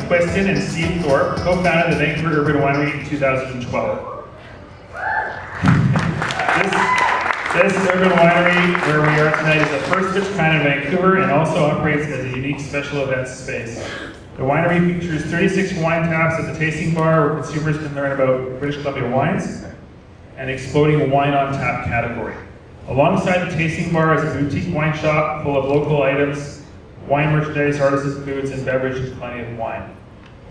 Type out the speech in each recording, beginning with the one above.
Macquisten and Steve Thorp co-founded the Vancouver Urban Winery in 2012. This urban winery where we are tonight is the first of its kind in Vancouver and also operates as a unique special events space. The winery features 36 wine taps at the tasting bar where consumers can learn about British Columbia wines and exploding wine on tap category. Alongside the tasting bar is a boutique wine shop full of local items, wine merchandise, artisan foods, and beverages, and plenty of wine.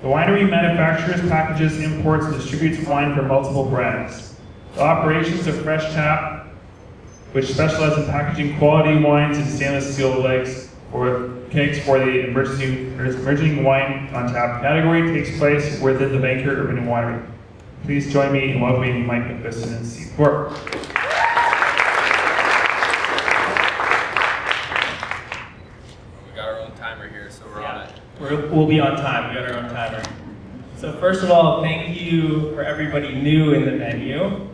The winery manufactures, packages, imports, and distributes wine for multiple brands. The operations of Fresh Tap, which specializes in packaging quality wines in stainless steel kegs for the emerging wine on tap category, takes place within the Vancouver Urban Winery. Please join me in welcoming Mike Macquisten and Steve Thorp. We got our own timer here, so we're on it. We'll be on time. We got our own timer. So first of all, thank you for everybody new in the venue.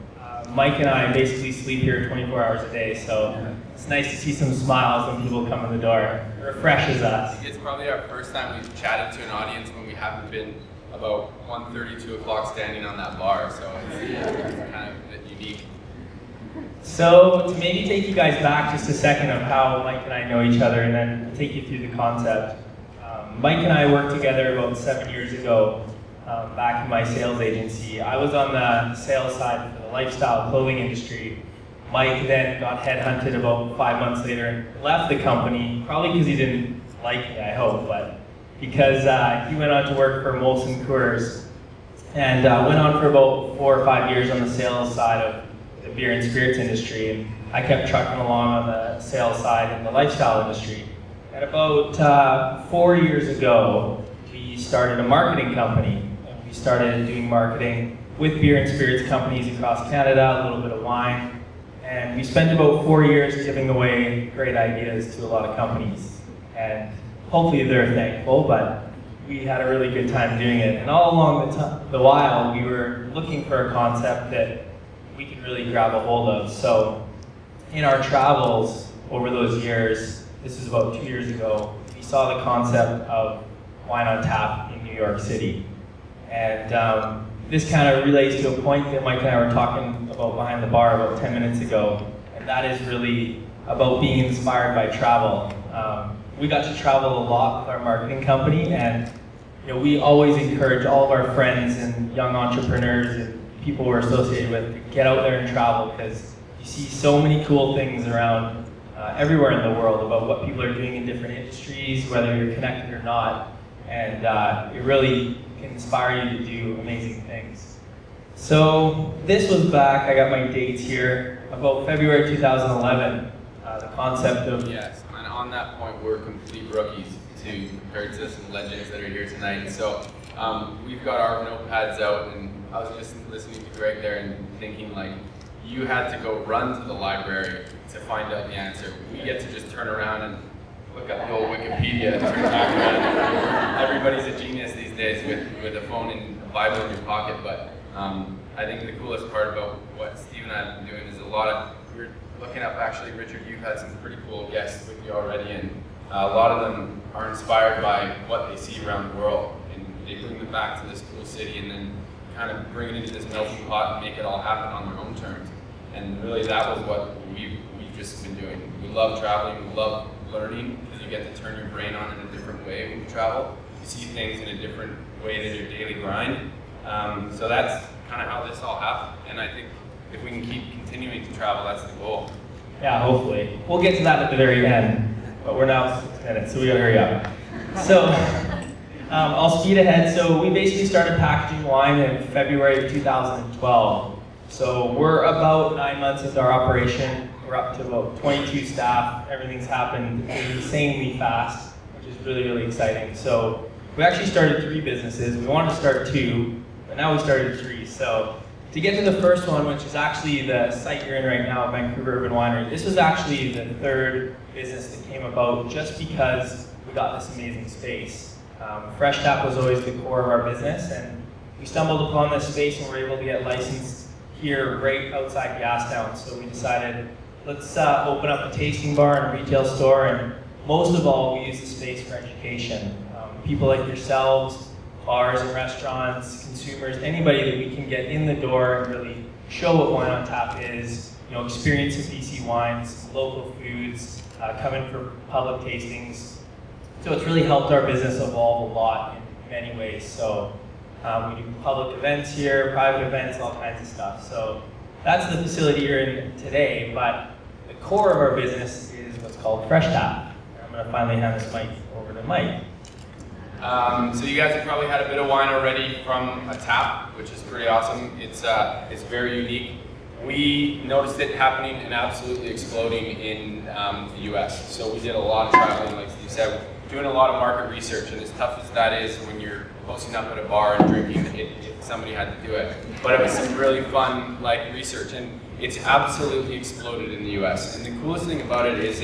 Mike and I basically sleep here 24 hours a day, so it's nice to see some smiles when people come in the door. It refreshes us. It's probably our first time we've chatted to an audience when we haven't been about 1:30, 2 o'clock standing on that bar, so it's kind of unique. So to maybe take you guys back just a second of how Mike and I know each other and then take you through the concept. Mike and I worked together about 7 years ago back in my sales agency. I was on the sales side for the lifestyle clothing industry. Mike then got headhunted about 5 months later and left the company, probably because he didn't like me, I hope, but because he went on to work for Molson Coors and went on for about 4 or 5 years on the sales side of the beer and spirits industry. And I kept trucking along on the sales side in the lifestyle industry. And about 4 years ago, we started a marketing company. We started doing marketing with beer and spirits companies across Canada, a little bit of wine. And we spent about 4 years giving away great ideas to a lot of companies. And hopefully they're thankful, but we had a really good time doing it. And all along the while, we were looking for a concept that we could really grab a hold of. So in our travels over those years, this was about 2 years ago, we saw the concept of wine on tap in New York City. And this kind of relates to a point that Mike and I were talking about behind the bar about 10 minutes ago, and that is really about being inspired by travel. We got to travel a lot with our marketing company, and we always encourage all of our friends and young entrepreneurs and people we're associated with to get out there and travel, because you see so many cool things around everywhere in the world about what people are doing in different industries, whether you're connected or not, and it really can inspire you to do amazing things. So this was back, I got my dates here, about February 2011, the concept of... Yes, and on that point, we're complete rookies compared to some legends that are here tonight. So we've got our notepads out, and I was just listening to Greg there and thinking, like, you had to go run to the library to find out the answer. We get to just turn around and look up the old Wikipedia and turn back around. Everybody's a genius these days with a phone and a Bible in your pocket, but I think the coolest part about what Steve and I have been doing is we're looking up, actually, Richard, you've had some pretty cool guests with you already, and a lot of them are inspired by what they see around the world, and they bring them back to this cool city and then kind of bring it into this melting pot and make it all happen on their own terms. And really that was what we've just been doing. We love traveling, we love learning, because you get to turn your brain on in a different way when you travel. You see things in a different way than your daily grind. So that's kind of how this all happened. And I think if we can keep continuing to travel, that's the goal. Yeah, hopefully. We'll get to that at the very end, but we're now 6 minutes, so we gotta hurry up. So I'll speed ahead. So we basically started packaging wine in February of 2012. So we're about 9 months into our operation. We're up to about 22 staff. Everything's happened insanely fast, which is really, really exciting. So we actually started 3 businesses. We wanted to start 2, but now we started 3. So to get to the first one, which is actually the site you're in right now, Vancouver Urban Winery, this was actually the 3rd business that came about just because we got this amazing space. Fresh Tap was always the core of our business, and we stumbled upon this space and were able to get licensed here right outside Gastown. So we decided, let's open up a tasting bar and a retail store, and most of all, we use the space for education. People like yourselves bars and restaurants, consumers, anybody that we can get in the door and really show what Wine on Tap is, experience some BC wines, local foods, come in for public tastings. So it's really helped our business evolve a lot in many ways. So we do public events here, private events, all kinds of stuff. So that's the facility you're in today, but the core of our business is what's called Fresh Tap. I'm going to finally hand this mic over to Mike. So you guys have probably had a bit of wine already from a tap, which is pretty awesome. It's very unique. We noticed it happening and absolutely exploding in the US. So we did a lot of traveling, like Steve said, doing a lot of market research, and as tough as that is when you're posting up at a bar and drinking, somebody had to do it. But it was some really fun research, and it's absolutely exploded in the US. And the coolest thing about it is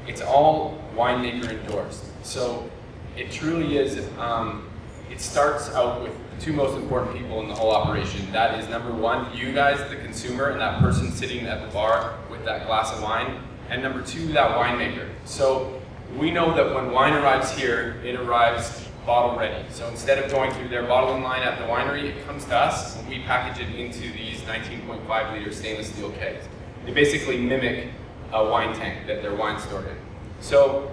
it's all winemaker endorsed. So it truly is, it starts out with the two most important people in the whole operation. That is number one, you guys, the consumer, and that person sitting at the bar with that glass of wine. And number two, that winemaker. So we know that when wine arrives here, it arrives bottle ready. So instead of going through their bottling line at the winery, it comes to us and we package it into these 19.5 liter stainless steel kegs. They basically mimic a wine tank that their wine's stored in. So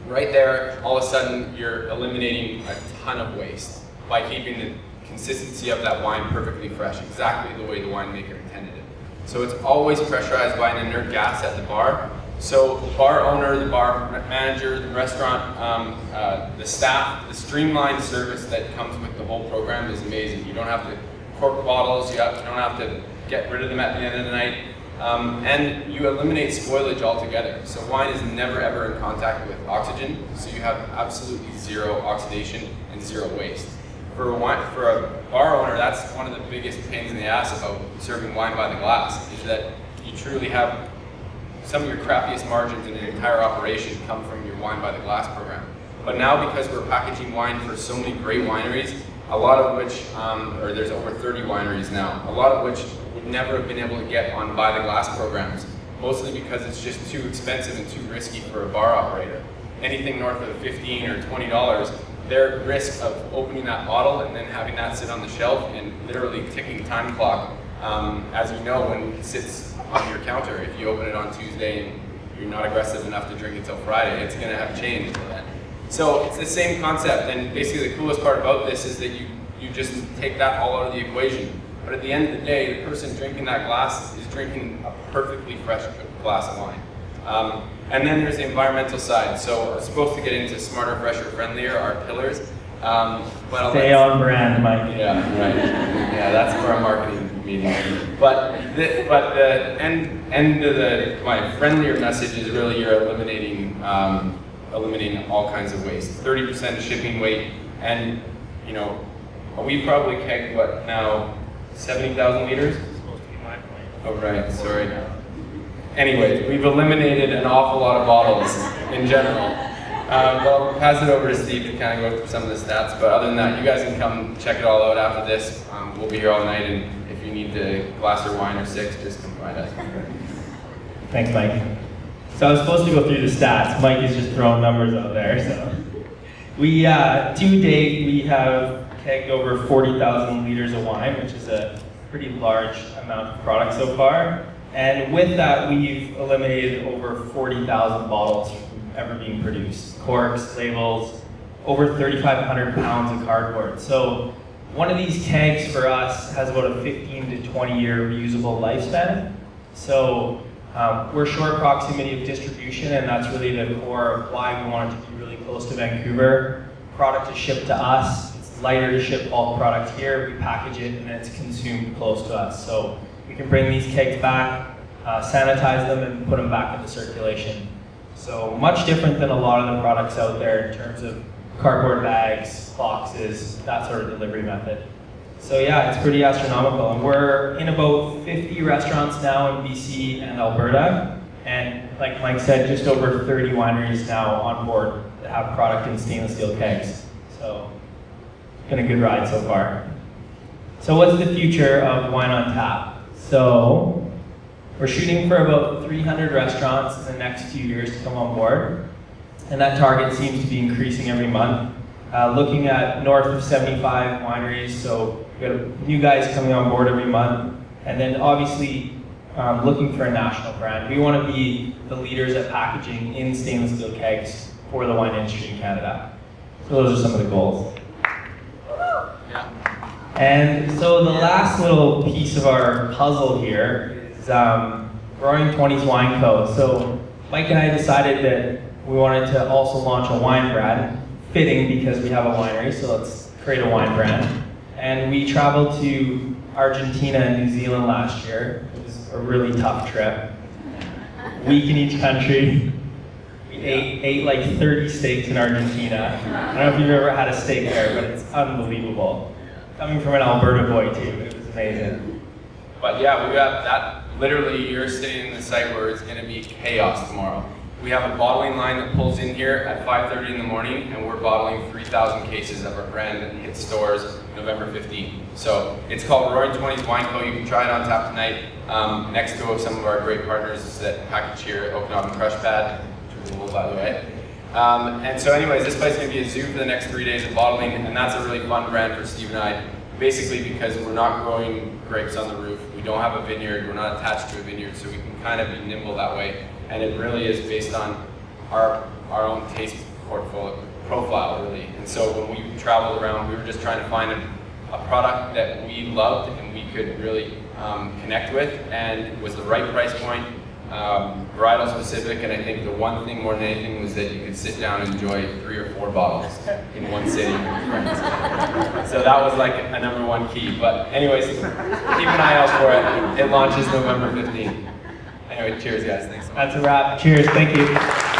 right there, all of a sudden, you're eliminating a ton of waste by keeping the consistency of that wine perfectly fresh, exactly the way the winemaker intended it. So it's always pressurized by an inert gas at the bar. So the bar owner, the bar manager, the restaurant, the staff, the streamlined service that comes with the whole program is amazing. You don't have to cork bottles, you don't have to get rid of them at the end of the night. And you eliminate spoilage altogether. So wine is never ever in contact with oxygen, so you have absolutely zero oxidation and zero waste. For a bar owner, that's one of the biggest pains in the ass about serving wine by the glass, is that you truly have some of your crappiest margins in an entire operation come from your wine by the glass program. But now, because we're packaging wine for so many great wineries, a lot of which, or there's over 30 wineries now, a lot of which would never have been able to get on by the glass programs, mostly because it's just too expensive and too risky for a bar operator. Anything north of $15 or $20, their risk of opening that bottle and then having that sit on the shelf and literally ticking time clock, as you know, when it sits on your counter, if you open it on Tuesday and you're not aggressive enough to drink it till Friday, it's going to have changed until then. So it's the same concept, and basically the coolest part about this is that you just take that all out of the equation. But at the end of the day, the person drinking that glass is drinking a perfectly fresh glass of wine. And then there's the environmental side. So we're supposed to get into smarter, fresher, friendlier, our pillars. Stay on brand, Mike. Yeah, right. Yeah, that's for our marketing meeting. But the end of my friendlier message is really you're eliminating all kinds of waste. 30% shipping weight, and we probably kegged what now, 70,000 liters? It's supposed to be my point. Oh right, sorry. Anyways, we've eliminated an awful lot of bottles in general. Well, I'll pass it over to Steve to kind of go through some of the stats, but other than that, you guys can come check it all out after this. We'll be here all night, and if you need a glass of wine or 6, just come find us. Thanks, Mike. So I was supposed to go through the stats. Mike is just throwing numbers out there. So we, to date, we have kegged over 40,000 liters of wine, which is a pretty large amount of product so far. And with that, we've eliminated over 40,000 bottles from ever being produced. Corks, labels, over 3,500 pounds of cardboard. So one of these kegs for us has about a 15 to 20 year reusable lifespan. So we're short proximity of distribution, and that's really the core of why we wanted to be really close to Vancouver. Product is shipped to us. It's lighter to ship bulk product here. We package it, and then it's consumed close to us. So we can bring these kegs back, sanitize them, and put them back into circulation. So much different than a lot of the products out there in terms of cardboard bags, boxes, that sort of delivery method. So yeah, it's pretty astronomical. And we're in about 50 restaurants now in BC and Alberta. And like Mike said, just over 30 wineries now on board that have product in stainless steel kegs. So it's been a good ride so far. So what's the future of Wine on Tap? So we're shooting for about 300 restaurants in the next few years to come on board. And that target seems to be increasing every month. looking at north of 75 wineries, so we got new guys coming on board every month, and then obviously looking for a national brand. We want to be the leaders at packaging in stainless steel kegs for the wine industry in Canada. So those are some of the goals. And so the last little piece of our puzzle here is Roaring 20s Wine Co. So Mike and I decided that we wanted to also launch a wine brand, fitting because we have a winery, so let's create a wine brand. And we traveled to Argentina and New Zealand last year. It was a really tough trip. Week in each country. We ate like 30 steaks in Argentina. I don't know if you've ever had a steak there, but it's unbelievable. Coming from an Alberta boy too, it was amazing. But yeah, we got that. Literally, you're sitting in the site where it's going to be chaos tomorrow. We have a bottling line that pulls in here at 5:30 in the morning, and we're bottling 3,000 cases of our brand that hits stores November 15th. So it's called Roaring 20s Wine Co. You can try it on tap tonight next to some of our great partners that package here at Okanagan Crush Pad, which is cool, by the way. And so anyways, this place is going to be a zoo for the next 3 days of bottling, and that's a really fun brand for Steve and I, basically because we're not growing grapes on the roof. We don't have a vineyard, we're not attached to a vineyard, so we can kind of be nimble that way. And it really is based on our own taste profile, really. And so when we traveled around, we were just trying to find a product that we loved and we could really connect with, and it was the right price point, varietal specific, and I think the one thing more than anything was that you could sit down and enjoy 3 or 4 bottles in one sitting with friends. So that was like a #1 key. But anyways, keep an eye out for it. It launches November 15th. Anyway, cheers guys, thanks so much. That's a wrap. Cheers, thank you.